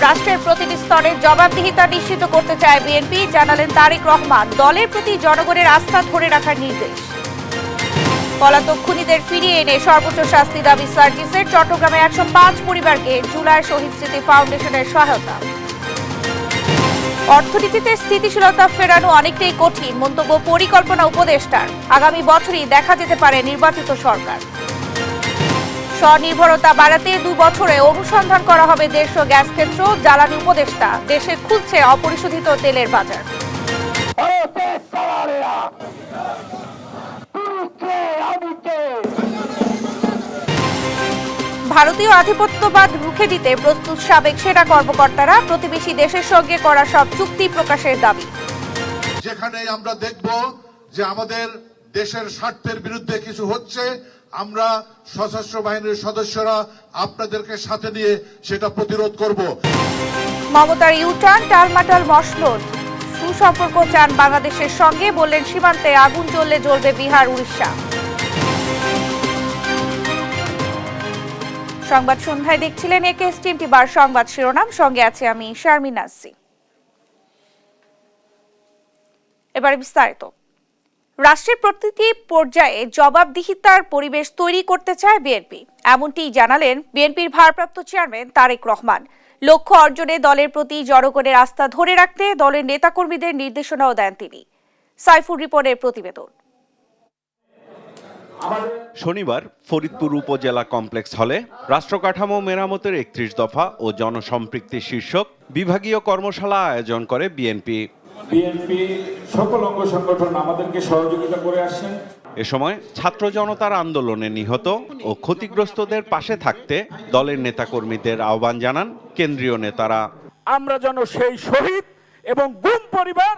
রাষ্ট্রের প্রতিটি স্তরে জবাবদিহিতা নিশ্চিত করতে চায় বিএনপি, জানালেন তারেক রহমান। দলের প্রতি জনগণের আস্থা ধরে রাখার নির্দেশ। পলাতক খুনিদের ফিরিয়ে এনে সর্বোচ্চ শাস্তি দাবি সার্জিসের। চট্টগ্রামে 105 পরিবারকে জুলাই শহীদ স্মৃতি ফাউন্ডেশনের সহায়তা। অর্থনীতিতে স্থিতিশীলতা ফেরানো অনেকটাই কঠিন, মন্তব্য পরিকল্পনা উপদেষ্টার। আগামী বছরই দেখা যেতে পারে নির্বাচিত সরকার। স্বনির্ভরতা বাড়াতে 2 বছরে অনুসন্ধান করা হবে দেশীয় গ্যাস ক্ষেত্র, জ্বালানি উপদেষ্টা। দেশে খুলছে অপরিশোধিত তেলের বাজার। ভারতীয় আধিপত্যবাদ রুখে দিতে প্রস্তুত সাবেক সেনা কর্মকর্তারা। প্রতিবেশী দেশের সঙ্গে করা সব চুক্তি প্রকাশের দাবি। যেখানে আমরা দেখব যে আমাদের দেশের স্বার্থের বিরুদ্ধে কিছু হচ্ছে, আমরা সশস্ত্র বাহিনীর সদস্যরা আপনাদেরকে সাথে নিয়ে সেটা প্রতিরোধ করব। মমতার ইউটার্ন, টালমাটাল মসনদ। সুসম্পর্ক চান বাংলাদেশের সঙ্গে, বললেন সীমান্তে আগুন জ্বললে জ্বলবে বিহার, উড়িষ্যা। সংবাদ সন্ধ্যায় দেখছিলেন একেএস টিভি বার সংবাদ শিরোনাম, সঙ্গে আছে আমি শারমিন নাসি। এবারে বিস্তারিত। রাষ্ট্রের প্রতিটি পর্যায়ে জবাবদিহিতার পরিবেশ তৈরি করতে চায় বিএনপি, এমনটি জানালেন বিএনপির ভারপ্রাপ্ত চেয়ারম্যান তারেক রহমান। লক্ষ্য অর্জনে দলের প্রতি জনগণের আস্থা ধরে রাখতে দলের নেতাকর্মীদের নির্দেশনাও দেন তিনি। সাইফুর রিপোর্টের প্রতিবেদন। শনিবার ফরিদপুর উপজেলা কমপ্লেক্স হলে রাষ্ট্রকাঠামো মেরামতের 31 দফা ও জনসম্পৃক্তি শীর্ষক বিভাগীয় কর্মশালা আয়োজন করে বিএনপি। সকল অঙ্গ সংগঠন আমাদেরকে সহযোগিতা করে আসছেন। এ সময় ছাত্র জনতার আন্দোলনে নিহত ও ক্ষতিগ্রস্তদের পাশে থাকতে দলের নেতাকর্মীদের আহ্বান জানান কেন্দ্রীয় নেতারা। আমরা যেন সেই শহীদ এবং গুম পরিবার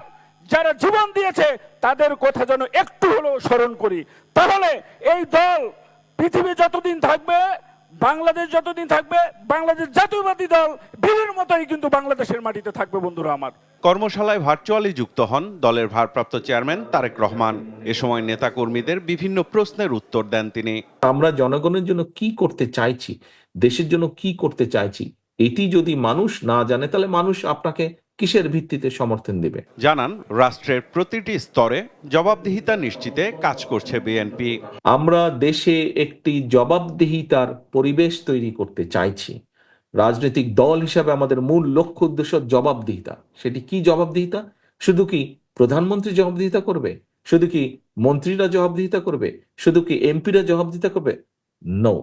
যারা জীবন দিয়েছে তাদের কথা যেন একটু হলেও স্মরণ করি, তাহলে এই দল পৃথিবী যতদিন থাকবে, বাংলাদেশ যতদিন থাকবে, বাংলাদেশ জাতীয়বাদী দল বীরের মতোই কিন্তু বাংলাদেশের মাটিতে থাকবে। বন্ধুরা আমার, কর্মশালায় ভার্চুয়ালি যুক্ত হন দলের ভারপ্রাপ্ত চেয়ারম্যান তারেক রহমান। এ সময় নেতাকর্মীদের বিভিন্ন প্রশ্নের উত্তর দেন তিনি। আমরা জনগণের জন্য কি করতে চাইছি, দেশের জন্য কি করতে চাইছি, এটি যদি মানুষ না জানে তাহলে মানুষ আপনাকে কিসের ভিত্তিতে সমর্থন দেবে? জানান রাষ্ট্রের প্রতিটি স্তরে জবাবদিহিতা নিশ্চিতে কাজ করছে বিএনপি। আমরা দেশে একটি জবাবদিহিতার পরিবেশ তৈরি করতে চাইছি। রাজনৈতিক দল হিসাবে আমাদের মূল লক্ষ্য উদ্দেশ্য জবাবদিহিতা। সেটি কি জবাবদিহিতা? শুধু কি প্রধানমন্ত্রী জবাবদিহিতা করবে? শুধু কি মন্ত্রীরা জবাবদিহিতা করবে? শুধু কি এমপিরা জবাবদিহিতা করবে? নো,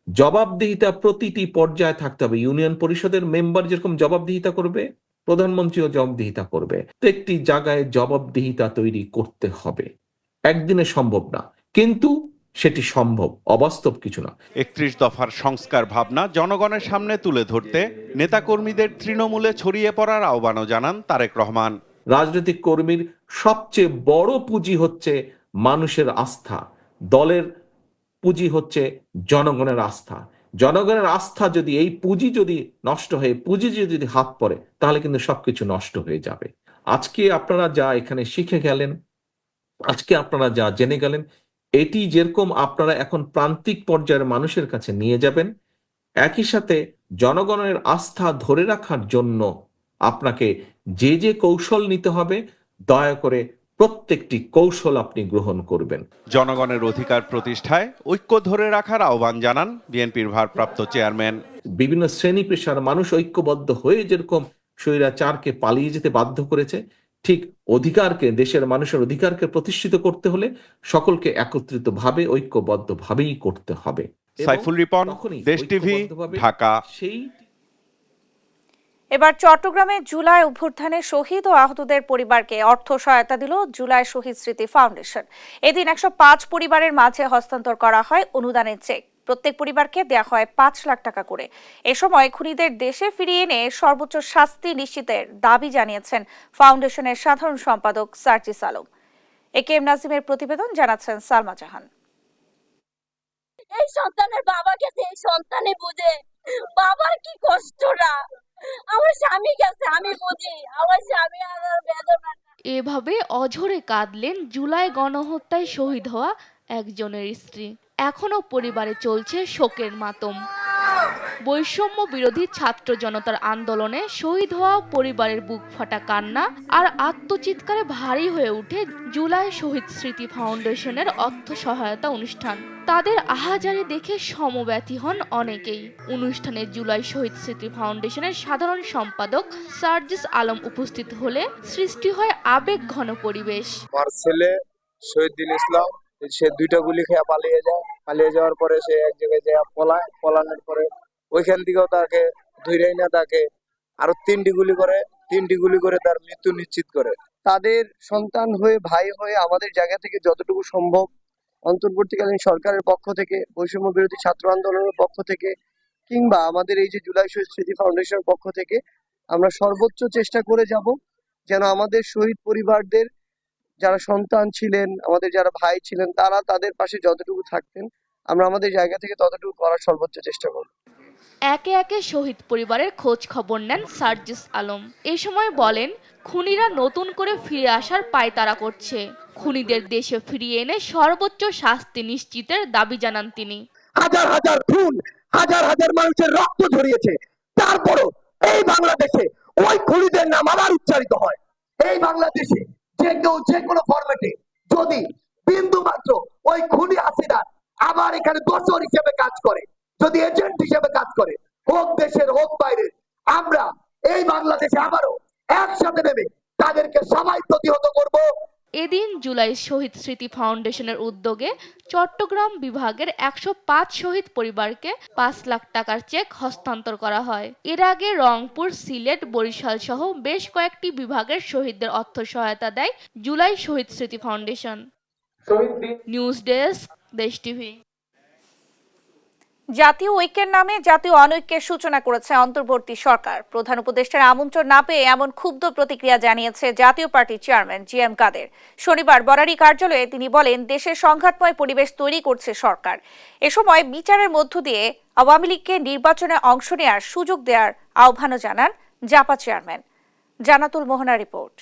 জবাবদিহিতা প্রতিটি পর্যায়ে থাকতে হবে। ইউনিয়ন পরিষদের মেম্বার যেরকম জবাবদিহিতা করবে, প্রধানমন্ত্রীও জবাবদিহিতা করবে। প্রত্যেকটি জায়গায় জবাবদিহিতা তৈরি করতে হবে। একদিনে সম্ভব না, কিন্তু সেটি সম্ভব, অবাস্তব কিছু না। 31 দফার সংস্কার ভাবনা জনগণের সামনে তুলে ধরতে নেতাকর্মীদের তৃণমূলে ছড়িয়ে পড়ার আহ্বানও জানান তারেক রহমান। রাজনৈতিক কর্মীর সবচেয়ে বড় পুঁজি হচ্ছে মানুষের আস্থা, দলের পুঁজি হচ্ছে জনগণের আস্থা। জনগণের আস্থা যদি, এই পুঁজি যদি নষ্ট হয়ে, পুঁজি যদি হাত পড়ে, তাহলে কিন্তু সবকিছু নষ্ট হয়ে যাবে। আজকে আপনারা যা এখানে শিখে গেলেন, আজকে আপনারা যা জেনে গেলেন, এটি যেরকম আপনারা এখন প্রান্তিক পর্যায়ের মানুষের কাছে নিয়ে যাবেন, একই সাথে জনগণের আস্থা ধরে রাখার জন্য আপনাকে যে যে কৌশল নিতে হবে, দয়া করে প্রত্যেকটি কৌশল আপনি গ্রহণ করবেন। জনগণের অধিকার প্রতিষ্ঠায় ঐক্য ধরে রাখার আহ্বান জানান বিএনপির ভারপ্রাপ্ত চেয়ারম্যান। বিভিন্ন শ্রেণী পেশার মানুষ ঐক্যবদ্ধ হয়ে যেরকম স্বৈরাচারকে পালিয়ে যেতে বাধ্য করেছে, ঠিক অধিকারকে, দেশের মানুষের অধিকারকে প্রতিষ্ঠিত করতে হলে সকলকে একত্রিতভাবে ঐক্যবদ্ধভাবেই করতে হবে। সাইফুল রিপন, দেশ টিভি, ঢাকা। এবার চট্টগ্রামে জুলাই অভ্যুত্থানে শহীদ ও আহতদের পরিবারকে অর্থ সহায়তা দিল জুলাই শহীদ স্মৃতি ফাউন্ডেশন। এদিন 105 পরিবারের মাঝে হস্তান্তর করা হয় অনুদানের চেক। প্রত্যেক পরিবারকে দেওয়া হয় 5 লাখ টাকা করে। এ সময় খুনিদের দেশে ফিরিয়ে এনে সর্বোচ্চ শাস্তি নিশ্চিতের দাবি জানিয়েছেন ফাউন্ডেশনের সাধারণ সম্পাদক সার্জিস আলম। একেএম নাজিমের প্রতিবেদন, জানাচ্ছেন সালমা জাহান। এই সন্তানের বাবা গেছে, এই সন্তানে বুঝে বাবার কি কষ্টটা। আমার স্বামী গেছে, আমি বুঝি, আমার স্বামী আর বেদনা। এভাবে অঝরে কাঁদলেন জুলাই গণহত্যায় শহীদ হওয়া একজনের স্ত্রী। এখনো পরিবারে চলছে শোকের মাতম। বৈষম্য বিরোধী ছাত্র জনতার আন্দোলনে শহীদ হওয়া পরিবারের বুক ফাটা কান্না আর আত্মচিৎকারে ভারী হয়ে ওঠে জুলাই শহীদ স্মৃতি ফাউন্ডেশনের অর্থ সহায়তা অনুষ্ঠান। তাদের আহাজারি দেখে সমব্যথী হন অনেকেই। অনুষ্ঠানে জুলাই শহীদ স্মৃতি ফাউন্ডেশনের সাধারণ সম্পাদক সার্জিস আলম উপস্থিত হলে সৃষ্টি হয় আবেগ ঘন পরিবেশ। আমার ছেলে শহীদুল ইসলাম, সে 2টা গুলি খেয়ে পালিয়ে যাওয়ার পরে সে এক জায়গায় যায় পলানোর পরে ওইখান থেকেও তাকে ধইরাই না তাকে আরো 3টি গুলি করে তার মৃত্যু নিশ্চিত করে। তাদের সন্তান হয়ে ভাই হয়ে আমাদের জায়গা থেকে যতটুকু সম্ভব অন্তর্বর্তীকালীন সরকারের পক্ষ থেকে, বৈষম্য বিরোধী ছাত্র আন্দোলনের পক্ষ থেকে, কিংবা আমাদের এই যে জুলাই শহীদ স্মৃতি ফাউন্ডেশনের পক্ষ থেকে আমরা সর্বোচ্চ চেষ্টা করে যাব যেন আমাদের শহীদ পরিবারদের যারা সন্তান ছিলেন, আমাদের যারা ভাই ছিলেন, তারা তাদের পাশে যতটুকু থাকতেন আমরা আমাদের জায়গা থেকে ততটুকু করার সর্বোচ্চ চেষ্টা করব। একে একে শহীদ পরিবারের খোঁজ খবর নেন সার্জিস আলম। এ সময় বলেন, খুনিরা নতুন করে ফিরে আসার পায়তারা করছে। খুনিদের দেশে ফিরিয়ে এনে সর্বোচ্চ শাস্তি নিশ্চিতের দাবি জানান তিনি। হাজার হাজার খুন, হাজার হাজার মানুষের রক্ত ঝরিয়েছে, তারপরও এই বাংলাদেশে ওই খুনিদের নাম আবার উচ্চারিত হয়। এই বাংলাদেশে যে কেউ যে কোনো ফরম্যাটে যদি বিন্দু মাত্র ওই খুনি হাসিনা আবার এখানে দোষর হিসেবে কাজ করে, যদি এজেন্ট হিসেবে কাজ করে, হোক দেশের হোক বাইরের, আমরা এই বাংলাদেশে আবারও একসাথে নেমে তাদেরকে সবাই প্রতিহত করব। এদিন জুলাই শহীদ স্মৃতি ফাউন্ডেশনের উদ্যোগে চট্টগ্রাম বিভাগের 105 শহীদ পরিবারকে 5 লাখ টাকার চেক হস্তান্তর করা হয়। এর আগে রংপুর, সিলেট, বরিশাল সহ বেশ কয়েকটি বিভাগের শহীদদের অর্থ সহায়তা দেয় জুলাই শহীদ স্মৃতি ফাউন্ডেশন। নিউজ ডেস্ক, দেশ টিভি। জাতীয় ঐক্যের নামে জাতীয় অনৈক্যের সূচনা করেছে অন্তর্বর্তী সরকার। প্রধান উপদেষ্টার আমন্ত্রণ না পেয়ে এমন ক্ষুব্ধ প্রতিক্রিয়া জানিয়েছে জাতীয় পার্টির চেয়ারম্যান জিএম কাদের। শনিবার বরারি কার্যালয়ে তিনি বলেন, দেশের সংঘাতময় পরিবেশ তৈরি করছে সরকার। এ সময় বিচারের মধ্য দিয়ে আওয়ামী লীগকে নির্বাচনে অংশ নেওয়ার সুযোগ দেওয়ার আহ্বানও জানান জাপা চেয়ারম্যান। জানাতুল মোহনা রিপোর্ট।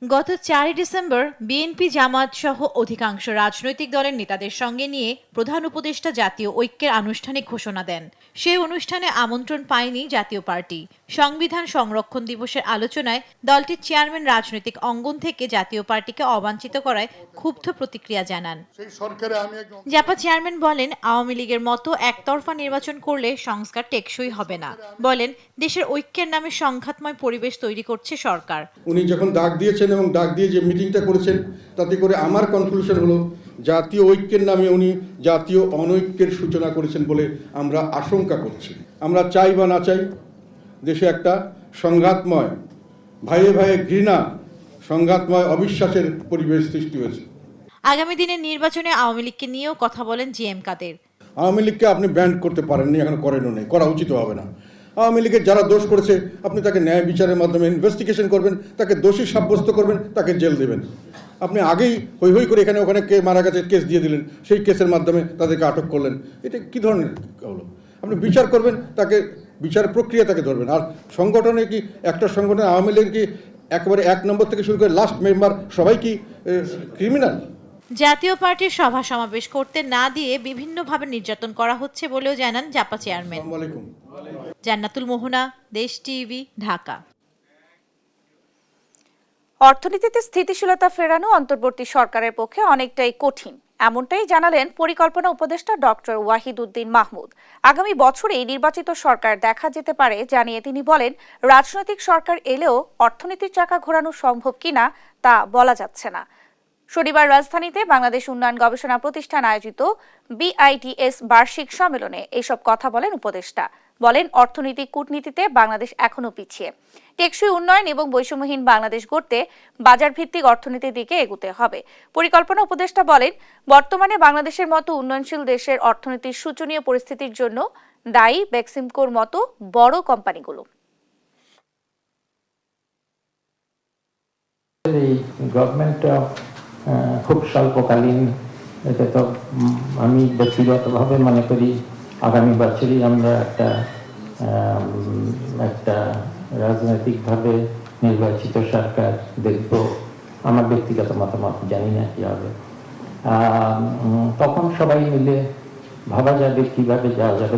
গত 4 ডিসেম্বর বিএনপি, জামায়াত সহ অধিকাংশ রাজনৈতিক দলের নেতাদের সঙ্গে নিয়ে প্রধান উপদেষ্টা জাতীয় ঐক্যের আনুষ্ঠানিক ঘোষণা দেন। সেই অনুষ্ঠানে আমন্ত্রণ পায়নি জাতীয় পার্টি। সংবিধান সংরক্ষণ দিবসের আলোচনায় দলটির চেয়ারম্যান রাজনৈতিক অঙ্গন থেকে জাতীয় পার্টিকে অবাঞ্ছিত করায় ক্ষুব্ধ প্রতিক্রিয়া জানান। জাপা চেয়ারম্যান বলেন, আওয়ামী লীগের মতো একতরফা নির্বাচন করলে সংস্কার টেকসই হবে না। বলেন, দেশের ঐক্যের নামে সংঘাতময় পরিবেশ তৈরি করছে সরকার। উনি যখন ডাক দিয়েছেন এবং ডাক দিয়ে যে মিটিংটা করেছেন, তাতে করে আমার কনক্লুশন হলো জাতীয় ঐক্যের নামে উনি জাতীয় অনৈক্যের সূচনা করেছেন বলে আমরা আশঙ্কা করছি। আমরা চাই বা না চাই, দেশে একটা সংঘাতময়, ভাইয়ে ভাইয়ে ঘৃণা, সংঘাতময় অবিশ্বাসের পরিবেশ সৃষ্টি হয়েছে। আগামী দিনের নির্বাচনে আওয়ামী লীগকে নিয়েও কথা বলেন জিএম কাদের। আওয়ামী লীগকে আপনি ব্যান্ড করতে পারেননি, এখন করেনও নেই, করা উচিত হবে না। আওয়ামী লীগের যারা দোষ করেছে আপনি তাকে ন্যায় বিচারের মাধ্যমে ইনভেস্টিগেশন করবেন, তাকে দোষী সাব্যস্ত করবেন, তাকে জেল দেবেন। আপনি আগেই হই হই করে এখানে ওখানে কে মারা গেছে কেস দিয়ে দিলেন, সেই কেসের মাধ্যমে তাদেরকে আটক করলেন। এটা কি ধরনের হলো? আপনি বিচার করবেন, তাকে বিচার প্রক্রিয়া তাকে ধরবেন। আর সংগঠনে কি একটা সংগঠনে আওয়ামী লীগ কি একেবারে 1 নম্বর থেকে শুরু করে লাস্ট মেম্বার সবাই কি ক্রিমিনাল? জাতীয় পার্টির সভা সমাবেশ করতে না দিয়ে বিভিন্নভাবে নির্যাতন করা হচ্ছে বলেও জানান জাপা চেয়ারম্যান। জান্নাতুল মোহনা, দেশ টিভি, ঢাকা। অর্থনীতিতে স্থিতিশীলতা ফেরানো অন্তর্বর্তী সরকারের পক্ষে অনেকটাই কঠিন, এমনটাই জানালেন পরিকল্পনা উপদেষ্টা ডক্টর ওয়াহিদ উদ্দিন মাহমুদ। আগামী বছরেই নির্বাচিত সরকার দেখা যেতে পারে জানিয়ে তিনি বলেন, রাজনৈতিক সরকার এলেও অর্থনীতির চাকা ঘোরানো সম্ভব কিনা তা বলা যাচ্ছে না। শনিবার রাজধানীতে বাংলাদেশ উন্নয়ন গবেষণা প্রতিষ্ঠান আয়োজিত BITS বার্ষিক সম্মেলনে এসব কথা বলেন উপদেষ্টা। বলেন, অর্থনৈতিক কূটনীতিতে বাংলাদেশ এখনো পিছিয়ে। টেকসই উন্নয়ন এবং বৈষম্যহীন বাংলাদেশ গড়তে বাজার ভিত্তিক অর্থনীতির দিকে এগুতে হবে। পরিকল্পনা উপদেষ্টা বলেন, বর্তমানে বাংলাদেশের মতো উন্নয়নশীল দেশের অর্থনীতির শোচনীয় পরিস্থিতির জন্য দায়ী বেক্সিমকোর মতো বড় কোম্পানিগুলো। এই গভর্নমেন্ট খুব স্বল্পকালীন, এটা তো আমি ব্যক্তিগতভাবে মনে করি আগামী বছরই আমরা একটা রাজনৈতিকভাবে নির্বাচিত সরকার দেখব। আমার ব্যক্তিগত মতামত, জানি না কি হবে। তখন সবাই মিলে ভাবা যাবে কিভাবে যাওয়া যাবে।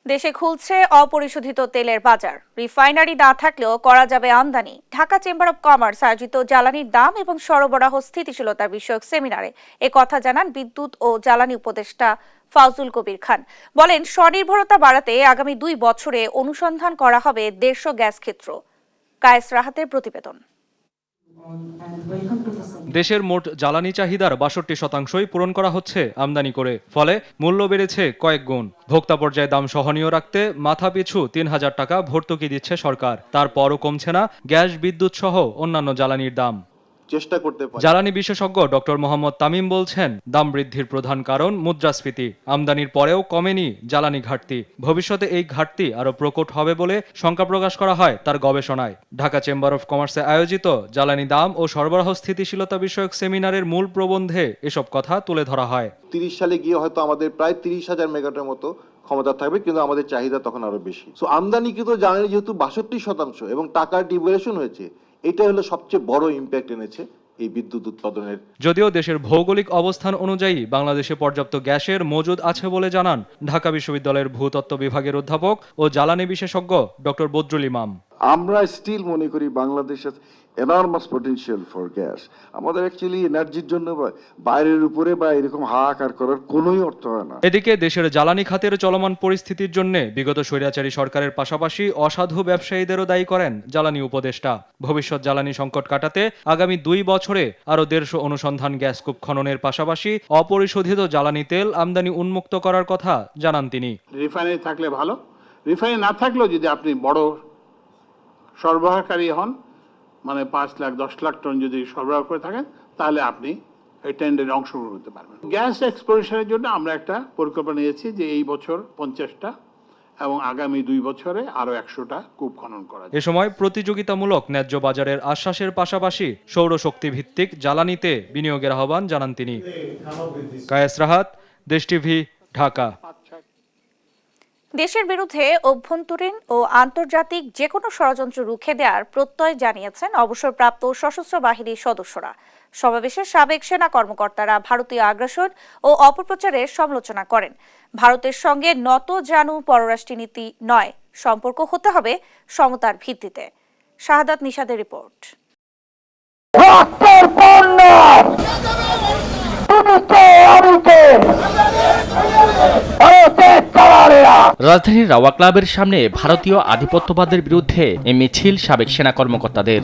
দেশে খুলছে অপরিশোধিত তেলের বাজার। রিফাইনারি না থাকলেও করা যাবে আমদানি। ঢাকা চেম্বার অব কমার্স আয়োজিত জ্বালানির দাম এবং সরবরাহ স্থিতিশীলতা বিষয়ক সেমিনারে কথা জানান বিদ্যুৎ ও জ্বালানি উপদেষ্টা ফাউজুল কবির খান। বলেন, স্বনির্ভরতা বাড়াতে আগামী 2 বছরে অনুসন্ধান করা হবে 150 গ্যাস ক্ষেত্র। কায়েস রাহাতের প্রতিবেদন। দেশের মোট জ্বালানি চাহিদার 62% পূরণ করা হচ্ছে আমদানি করে, ফলে মূল্য বেড়েছে কয়েক গুণ। ভোক্তা পর্যায়ে দাম সহনীয় রাখতে মাথাপিছু 3000 টাকা ভর্তুকি দিচ্ছে সরকার। তারপরও কমছে না গ্যাস, বিদ্যুৎ সহ অন্যান্য জ্বালানির দাম। চেষ্টা করতে পারি। জ্বালানি বিশেষজ্ঞ ডক্টর মোহাম্মদ তামিম বলছেন, দাম বৃদ্ধির প্রধান কারণ মুদ্রাস্ফীতি। আমদানির পরেও কমেনি জ্বালানি ঘাটতি। ভবিষ্যতে এই ঘাটতি আরও প্রকট হবে বলে শঙ্কা প্রকাশ করা হয় তার গবেষণায়। ঢাকা চেম্বার অব কমার্সে আয়োজিত জ্বালানি দাম ও সরবরাহ স্থিতিশীলতা বিষয়ক সেমিনারের মূল প্রবন্ধে এসব কথা তুলে ধরা হয়। 30 সালে গিয়ে হয়তো আমাদের প্রায় 30,000 মেগাওয়াটের মতো ক্ষমতা থাকবে, কিন্তু আমাদের চাহিদা তখন আরো বেশি। সো আমদানিকৃত জ্বালানি যেহেতু 62% এবং টাকার ডিভ্যালুয়েশন হয়েছে, এটা হলো সবচেয়ে বড় ইম্প্যাক্ট এনেছে এই বিদ্যুৎ উৎপাদনের। যদিও দেশের ভৌগোলিক অবস্থান অনুযায়ী বাংলাদেশে পর্যাপ্ত গ্যাসের মজুদ আছে বলে জানান ঢাকা বিশ্ববিদ্যালয়ের ভূতত্ত্ব বিভাগের অধ্যাপক ও জ্বালানি বিশেষজ্ঞ ডক্টর বদরুল ইমাম। আমরা স্টিল মনে করি বাংলাদেশের এনর্মাস পটেনশিয়াল ফর গ্যাস। আমাদের অ্যাকচুয়ালি এনার্জির জন্য বাইরের উপরে বা এরকম হাহাকার করার কোনোই অর্থ হয় না। এদিকে দেশের জ্বালানি খাতের চলমান পরিস্থিতির জন্য বিগত স্বৈরাচারী সরকারের পাশাপাশি অসাধু ব্যবসায়ীদেরও দায়ী করেন জ্বালানি উপদেষ্টা। ভবিষ্যৎ জ্বালানি সংকট কাটাতে আগামী 2 বছরে আরও 150 অনুসন্ধান গ্যাস কূপ খননের পাশাপাশি অপরিশোধিত জ্বালানি তেল আমদানি উন্মুক্ত করার কথা জানান তিনি। রিফাইনারি থাকলে ভালো, রিফাইনারি না থাকলেও যদি আপনি বড় সরবরাহকারী হন, মানে 5 লাখ 10 লাখ টন যদি সরবরাহ করে থাকেন, তাহলে আপনি এই টেন্ডারে অংশগ্রহণ করতে পারবেন। গ্যাস এক্সপ্লোরেশনের জন্য আমরা একটা পরিকল্পনা নিয়েছি যে এই বছর 50টা এবং আগামী 2 বছরে আরো 100টা কূপ খনন করা। এ সময় প্রতিযোগিতামূলক ন্যায্য বাজারের আশ্বাসের পাশাপাশি সৌরশক্তি ভিত্তিক জ্বালানিতে বিনিয়োগের আহ্বান জানান তিনি। কায়েস রাহাত, দেশ টিভি, ঢাকা। দেশের বিরুদ্ধে অভ্যন্তরীণ ও আন্তর্জাতিক যে কোনো ষড়যন্ত্র রুখে দেওয়ার প্রত্যয় জানিয়েছেন অবসরপ্রাপ্ত সশস্ত্র বাহিনীর সদস্যরা। সমাবেশে সাবেক সেনা কর্মকর্তারা ভারতীয় আগ্রাসন ও অপপ্রচারের সমালোচনা করেন। ভারতের সঙ্গে নত জানু পররাষ্ট্রনীতি নয়, সম্পর্ক হতে হবে সমতার ভিত্তিতে। শাহাদাত নিশাদের রিপোর্ট। রাজধানীর রাওয়া ক্লাবের সামনে ভারতীয় আধিপত্যবাদের বিরুদ্ধে এই মিছিল সাবেক সেনা কর্মকর্তাদের।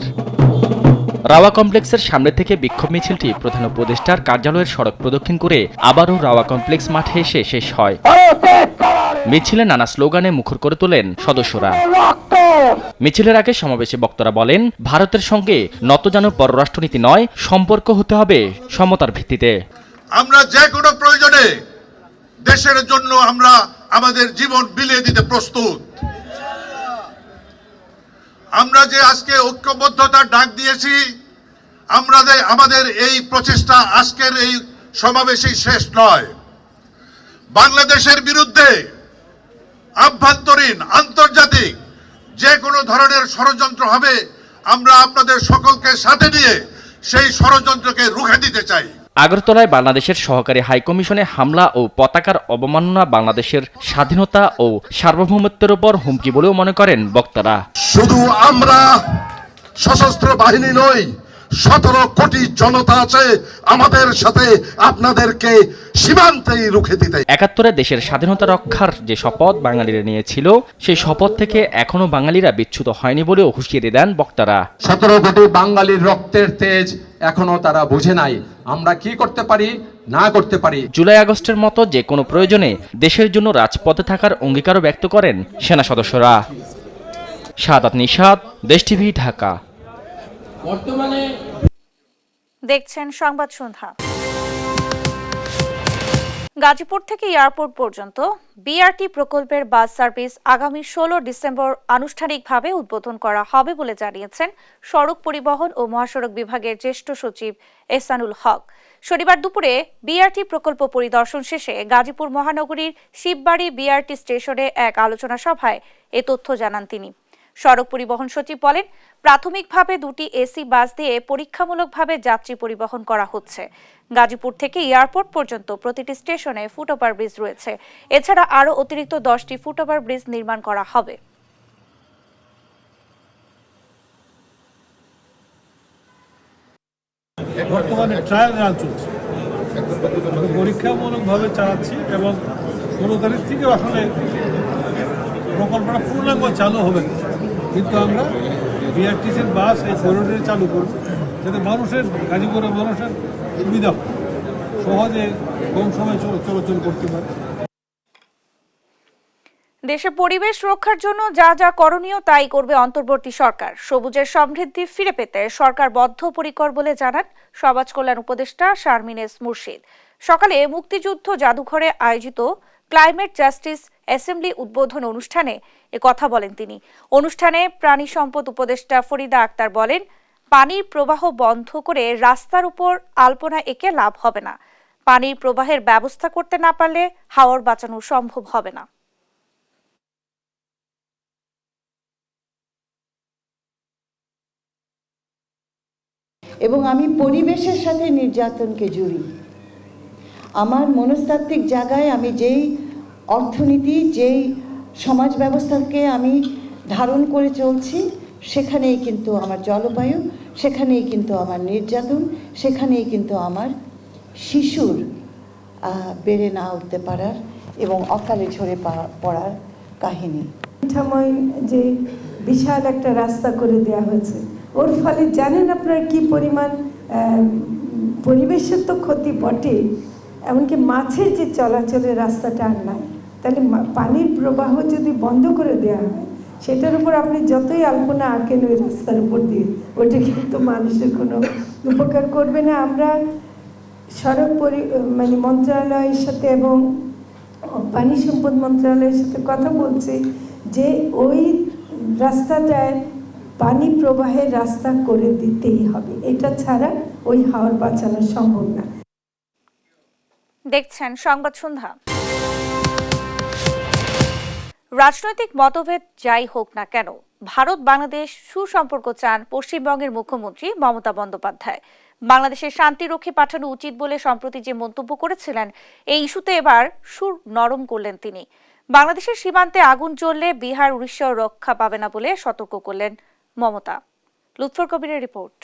রাওয়া কমপ্লেক্সের সামনে থেকে বিক্ষোভ মিছিলটি প্রধান উপদেষ্টার কার্যালয়ের সড়ক প্রদক্ষিণ করে আবারও রাওয়া কমপ্লেক্স মাঠে এসে শেষ হয়। মিছিলে নানা স্লোগানে মুখর করে তোলেন সদস্যরা। মিছিলের আগে সমাবেশে বক্তারা বলেন, ভারতের সঙ্গে নতজানু পররাষ্ট্রনীতি নয়, সম্পর্ক হতে হবে সমতার ভিত্তিতে। আমরা যে কোনো প্রয়োজনে দেশের জন্য আমরা আমাদের জীবন বিলিয়ে দিতে প্রস্তুত। আমরা যে আজকে ঐক্যবদ্ধতার ডাক দিয়েছি, আমাদের এই প্রচেষ্টা আজকের এই সমাবেশেই শেষ নয়। বাংলাদেশের বিরুদ্ধে আভ্যন্তরীণ আন্তর্জাতিক যে কোনো ধরনের ষড়যন্ত্র হবে, আমরা আপনাদের সকলকে সাথে নিয়ে সেই ষড়যন্ত্রকে রুখে দিতে চাই। আগরতলায় বাংলাদেশের সহকারী হাইকমিশনে হামলা ও পতাকার অবমাননা বাংলাদেশের স্বাধীনতা ও সার্বভৌমত্বের উপর হুমকি বলেও মনে করেন বক্তারা। শুধু আমরা সশস্ত্র বাহিনী নই, 17 কোটি জনতা আছে আমাদের সাথে, আপনাদেরকে সীমান্তেই রুখে দিতে। 71-এ দেশের স্বাধীনতা রক্ষার যে শপথ বাঙালিরা নিয়েছিল, সেই শপথ থেকে এখনো বাঙালিরা বিচ্যুত হয়নি বলেও হুঁশিয়ারি দেন বক্তারা। 17 কোটি বাঙালির রক্তের তেজ এখনো তারা বুঝে নাই। আমরা কি করতে পারি না করতে পারি। জুলাই আগস্টের মতো যে কোনো প্রয়োজনে দেশের জন্য রাজপথে থাকার অঙ্গীকারও ব্যক্ত করেন সেনা সদস্যরা। শাহাদাত নিশাদ, দেশ টিভি, ঢাকা। বর্তমানে দেখছেন সংবাদ সন্ধ্যা। গাজীপুর থেকে এয়ারপোর্ট পর্যন্ত বিআরটি প্রকল্পের বাস সার্ভিস আগামী 16 ডিসেম্বর আনুষ্ঠানিকভাবে উদ্বোধন করা হবে বলে জানিয়েছেন সড়ক পরিবহন ও মহাসড়ক বিভাগের জ্যেষ্ঠ সচিব এহসানুল হক। শনিবার দুপুরে বিআরটি প্রকল্প পরিদর্শন শেষে গাজীপুর মহানগরীর শিববাড়ি বিআরটি স্টেশনে এক আলোচনা সভায় এ তথ্য জানান তিনি। সড়ক পরিবহন সচিব বলেন, প্রাথমিকভাবে 2টি এসি বাস দিয়ে পরীক্ষামূলকভাবে যাত্রী পরিবহন করা হচ্ছে। গাজীপুর থেকে এয়ারপোর্ট পর্যন্ত প্রতিটি স্টেশনে ফুটওভার ব্রিজ রয়েছে। এছাড়া আরও অতিরিক্ত 10টি ফুটওভার ব্রিজ নির্মাণ করা হবে। বর্তমানে ট্রায়াল রান চলছে, পরীক্ষামূলকভাবে চালাচ্ছি এবং 15 তারিখ থেকে আসলে প্রকল্পটা পূর্ণাঙ্গ চালু হবে না, কিন্তু আমরা বিআরটিসির বাস এই করিডোরে চালু করব যাতে মানুষের, গাজীপুরের মানুষের সুবিধা হয়, সহজে কম সময় চলাচল করতে পারে। দেশে পরিবেশ রক্ষার জন্য যা যা করণীয় তাই করবে অন্তর্বর্তী সরকার। সবুজের সমৃদ্ধি ফিরে পেতে সরকার বদ্ধপরিকর বলে জানান সমাজ কল্যাণ উপদেষ্টা শারমিন এস মুর্শিদ। সকালে মুক্তিযুদ্ধ জাদুঘরে আয়োজিত ক্লাইমেট জাস্টিস অ্যাসেম্বলি উদ্বোধন অনুষ্ঠানে কথা বলেন তিনি। অনুষ্ঠানে প্রাণী সম্পদ উপদেষ্টা ফরিদা আক্তার বলেন, পানির প্রবাহ বন্ধ করে রাস্তার উপর আলপনা এঁকে লাভ হবে না। পানির প্রবাহের ব্যবস্থা করতে না পারলে হাওর বাঁচানো সম্ভব হবে না। এবং আমি পরিবেশের সাথে নির্যাতনকে জুড়ি। আমার মনস্তাত্ত্বিক জায়গায় আমি যেই অর্থনীতি, যেই সমাজ ব্যবস্থাকে আমি ধারণ করে চলছি, সেখানেই কিন্তু আমার জলবায়ু, সেখানেই কিন্তু আমার নির্যাতন, সেখানেই কিন্তু আমার শিশুর বেড়ে না উঠতে পারার এবং অকালে ঝরে পড়ার কাহিনী। যে বিশাল একটা রাস্তা করে দেওয়া হয়েছে, ওর ফলে জানেন আপনার কি পরিমাণ পরিবেশের তো ক্ষতি বটে, এমনকি মাছের যে চলাচলের রাস্তাটা আর নাই। তাহলে পানির প্রবাহ যদি বন্ধ করে দেওয়া হয়, সেটার উপর আপনি যতই আলপনা আঁকেন ওই রাস্তার উপর দিয়ে, ওটা কিন্তু মানুষের কোনো উপকার করবে না। আমরা সড়ক মন্ত্রণালয়ের সাথে এবং পানি সম্পদ মন্ত্রণালয়ের সাথে কথা বলছি যে ওই রাস্তাটায় পানি প্রবাহের রাস্তা করে দিতেই হবে, এটা ছাড়া ওই হাওর বাঁচানো সম্ভব না। দেখছেন সংবাদ সন্ধ্যা। রাজনৈতিক মতভেদ যাই হোক না কেন, ভারত বাংলাদেশ সুসম্পর্ক চান পশ্চিমবঙ্গের মুখ্যমন্ত্রী মমতা বন্দ্যোপাধ্যায়। বাংলাদেশের শান্তিরক্ষী পাঠানো উচিত বলে সম্প্রতি যে মন্তব্য করেছিলেন, এই ইস্যুতে এবার সুর নরম করলেন তিনি। বাংলাদেশের সীমান্তে আগুন জ্বললে বিহার, উড়িষ্যা রক্ষা পাবে না বলে সতর্ক করলেন মমতা। লুৎফর কবিরের রিপোর্ট।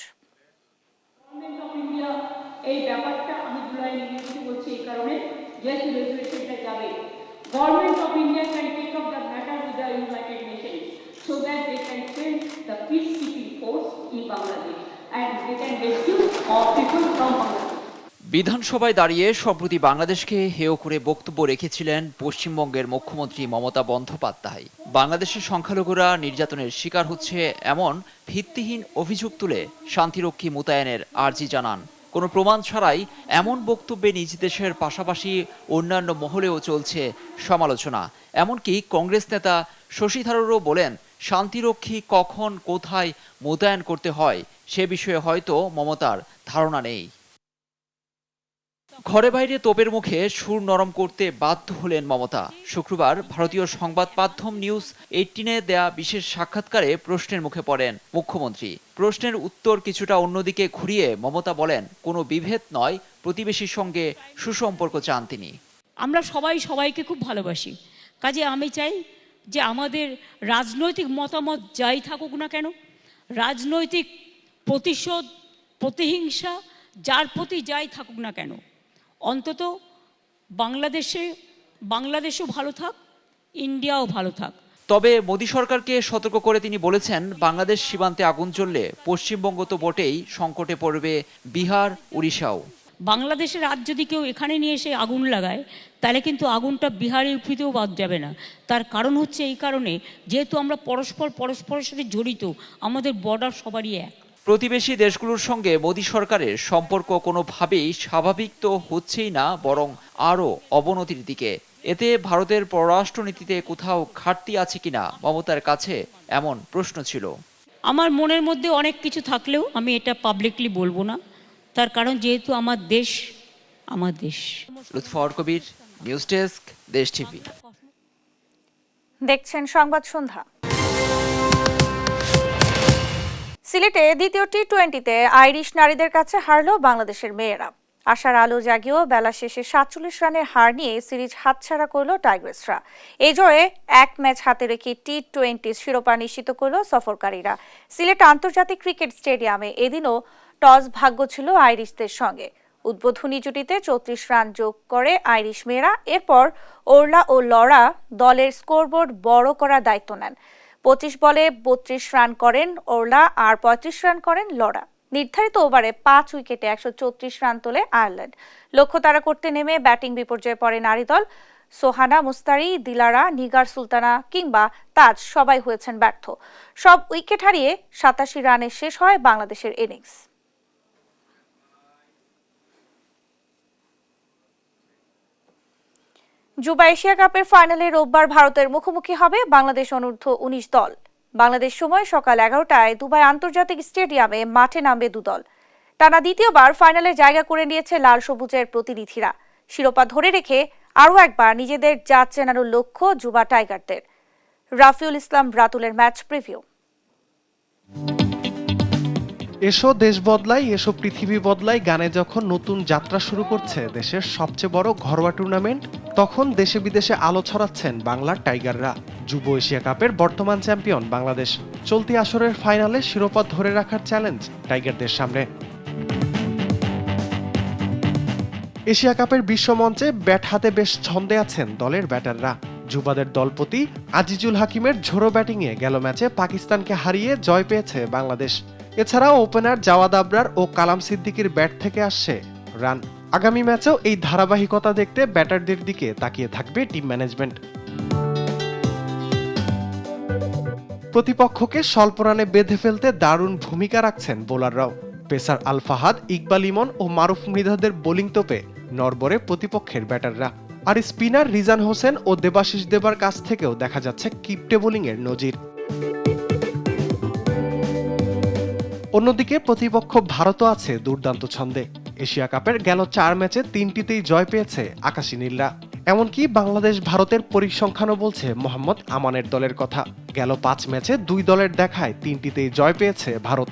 এই ব্যাপারটা আমি জুলাই নিয়ে বলছি এই কারণে, যেহেতু রেজুলেশনটা যাবে, government of India can take up the matter with the United Nations so that they can send the peace keeping force in Bangladesh and they can rescue all people from Bangladesh. বিধানসভায় দাঁড়িয়ে সম্প্রতি বাংলাদেশকে হেয় করে বক্তব্য রেখেছিলেন পশ্চিমবঙ্গের মুখ্যমন্ত্রী মমতা বন্দ্যোপাধ্যায়। বাংলাদেশের সংখ্যালঘুরা নির্যাতনের শিকার হচ্ছে এমন ভিত্তিহীন অভিযোগ তুলে শান্তিরক্ষী মোতায়েনের আর্জি জানান। কোনো প্রমাণ ছাড়াই এমন বক্তব্যে নিজ দেশের পাশাপাশি অন্যান্য মহলেও চলছে সমালোচনা। এমনকি কংগ্রেস নেতা শশী থারুরও বলেন, শান্তিরক্ষী কখন কোথায় মোতায়েন করতে হয় সে বিষয়ে হয়তো মমতার ধারণা নেই। ঘরে বাইরে তোপের মুখে সুর নরম করতে বাধ্য হলেন মমতা। শুক্রবার ভারতীয় সংবাদ মাধ্যম নিউজ 18-এ দেয়া বিশেষ সাক্ষাৎকারে প্রশ্নের মুখে পড়েন মুখ্যমন্ত্রী। প্রশ্নের উত্তর কিছুটা অন্যদিকে ঘুরিয়ে মমতা বলেন, কোনো বিভেদ নয়, প্রতিবেশীর সঙ্গে সুসম্পর্ক চান তিনি। আমরা সবাই সবাইকে খুব ভালোবাসি, কাজে আমি চাই যে আমাদের রাজনৈতিক মতামত যাই থাকুক না কেন, রাজনৈতিক প্রতিশোধ, প্রতিহিংসা যার প্রতি যাই থাকুক না কেন, অন্তত বাংলাদেশও ভালো থাক, ইন্ডিয়াও ভালো থাক। তবে মোদী সরকারকে সতর্ক করে তিনি বলেছেন, বাংলাদেশ সীমান্তে আগুন জ্বললে পশ্চিমবঙ্গ তো বটেই, সংকটে পড়বে বিহার, উড়িষ্যাও। বাংলাদেশের রাত যদি কেউ এখানে নিয়ে এসে আগুন লাগায়, তাহলে কিন্তু আগুনটা বিহারে ইউপিতেও বাদ যাবে না। তার কারণ হচ্ছে এই কারণে, যেহেতু আমরা পরস্পরের সাথে জড়িত, আমাদের বর্ডার সবারই এক। প্রতিবেশী দেশগুলোর সঙ্গে মোদী সরকারের সম্পর্ক কোনোভাবেই স্বাভাবিক তো হচ্ছেই না, বরং আরও অবনতির দিকে। এতে ভারতের পররাষ্ট্রনীতিতে কোথাও ঘাটতি আছে কিনা মমতার কাছে এমন প্রশ্ন ছিল। আমার মনের মধ্যে অনেক কিছু থাকলেও আমি এটা পাবলিকলি বলবো না, তার কারণ যেহেতু আমার দেশ। লুৎফর কবির, নিউজ ডেস্ক, দেশ টিভি। দেখছেন সংবাদ সন্ধ্যা। সিলেটে দ্বিতীয় টি-20তে আইরিশ নারীদের কাছে হারল বাংলাদেশের মেয়েরা। আশার আলো জাগিয়েও বেলা শেষে 47 রানের হার নিয়ে সিরিজ হাতছাড়া করল টাইগার্সরা। এই জয়ে এক ম্যাচ হাতে রেখে টি-20 শিরোপা নিশ্চিত করল সফরকারীরা। সিলেট আন্তর্জাতিক ক্রিকেট স্টেডিয়ামে এদিনও টস ভাগ্য ছিল আইরিশদের সঙ্গে। উদ্বোধনী জুটিতে 34 রান যোগ করে আইরিশ মেয়েরা। এরপর ওরলা ও লরা দলের স্কোরবোর্ড বড় করার দায়িত্ব নেন। 25 বলে 32 রান করেন ওরলা আর 35 রান করেন লরা। নির্ধারিত ওভারে 5 উইকেটে 134 রান তোলে আয়ারল্যান্ড। লক্ষ্য তাড়া করতে নেমে ব্যাটিং বিপর্যয়ে পড়ে নারী দল। সোহানা মুস্তারি, দিলারা, নিগার সুলতানা কিংবা তাজ সবাই হয়েছেন ব্যর্থ। সব উইকেট হারিয়ে 87 রানে শেষ হয় বাংলাদেশের ইনিংস। যুবা এশিয়া কাপের ফাইনালে রোববার ভারতের মুখোমুখি হবে বাংলাদেশ অনূর্ধ্ব-19 দল। বাংলাদেশ সময় সকাল 11টায় দুবাই আন্তর্জাতিক স্টেডিয়ামে মাঠে নামবে দুদল। টানা দ্বিতীয়বার ফাইনালে জায়গা করে নিয়েছে লাল সবুজের প্রতিনিধিরা। শিরোপা ধরে রেখে আরও একবার নিজেদের জাত চেনানোর লক্ষ্য যুবা টাইগারদের। রাফিউল ইসলাম রাতুলের ম্যাচ প্রিভিউ। এসো দেশ বদলাই, এসো পৃথিবী বদলাই গানে যখন নতুন যাত্রা শুরু করছে দেশের সবচেয়ে বড় ঘরোয়া টুর্নামেন্ট, তখন দেশে বিদেশে আলো ছড়াচ্ছেন বাংলার টাইগাররা। যুব এশিয়া কাপের বর্তমান চ্যাম্পিয়ন বাংলাদেশ। চলতি আসরের ফাইনালে শিরোপা ধরে রাখার চ্যালেঞ্জ টাইগারদের সামনে। এশিয়া কাপের বিশ্বমঞ্চে ব্যাট হাতে বেশ ছন্দে আছেন দলের ব্যাটাররা। যুবাদের দলপতি আজিজুল হাকিমের ঝোড়ো ব্যাটিংয়ে গেল ম্যাচে পাকিস্তানকে হারিয়ে জয় পেয়েছে বাংলাদেশ। এছাড়াও ওপেনার জাওয়াদ আবরার ও কালাম সিদ্দিকীর ব্যাট থেকে আসছে রান। আগামী ম্যাচেও এই ধারাবাহিকতা দেখতে ব্যাটারদের দিকে তাকিয়ে থাকবে টিম ম্যানেজমেন্ট। প্রতিপক্ষকে স্বল্প রানে বেঁধে ফেলতে দারুণ ভূমিকা রাখছেন বোলাররাও। পেসার আল ফাহাদ, ইকবাল ইমন ও মারুফ মৃধাদের বোলিং তোপে নড়বড়ে প্রতিপক্ষের ব্যাটাররা। আর স্পিনার রিজান হোসেন ও দেবাশিস দেবার কাছ থেকেও দেখা যাচ্ছে কিপটে বোলিংয়ের নজির। অন্যদিকে প্রতিপক্ষ ভারতও আছে দুর্দান্ত ছন্দে। এশিয়া কাপের গেল 4 ম্যাচে 3টিতেই জয় পেয়েছে আকাশী নীলরা। এমনকি বাংলাদেশ ভারতের পরিসংখ্যানও বলছে মোহাম্মদ আমানের দলের কথা। গেল 5 ম্যাচে 2 দলের দেখায় 3টিতেই জয় পেয়েছে ভারত।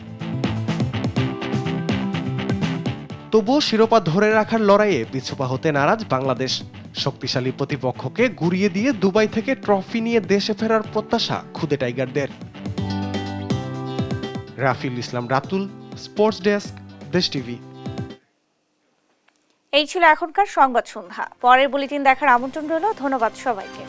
তবুও শিরোপা ধরে রাখার লড়াইয়ে পিছুপা হতে নারাজ বাংলাদেশ। শক্তিশালী প্রতিপক্ষকে গুড়িয়ে দিয়ে দুবাই থেকে ট্রফি নিয়ে দেশে ফেরার প্রত্যাশা খুদে টাইগারদের। রাফিউল ইসলাম রাতুল, স্পোর্টস ডেস্ক, দেশ টিভি। এই ছিল এখনকার সংবাদ সন্ধ্যা। পরের বুলেটিন দেখার আমন্ত্রণ রইল। ধন্যবাদ সবাইকে।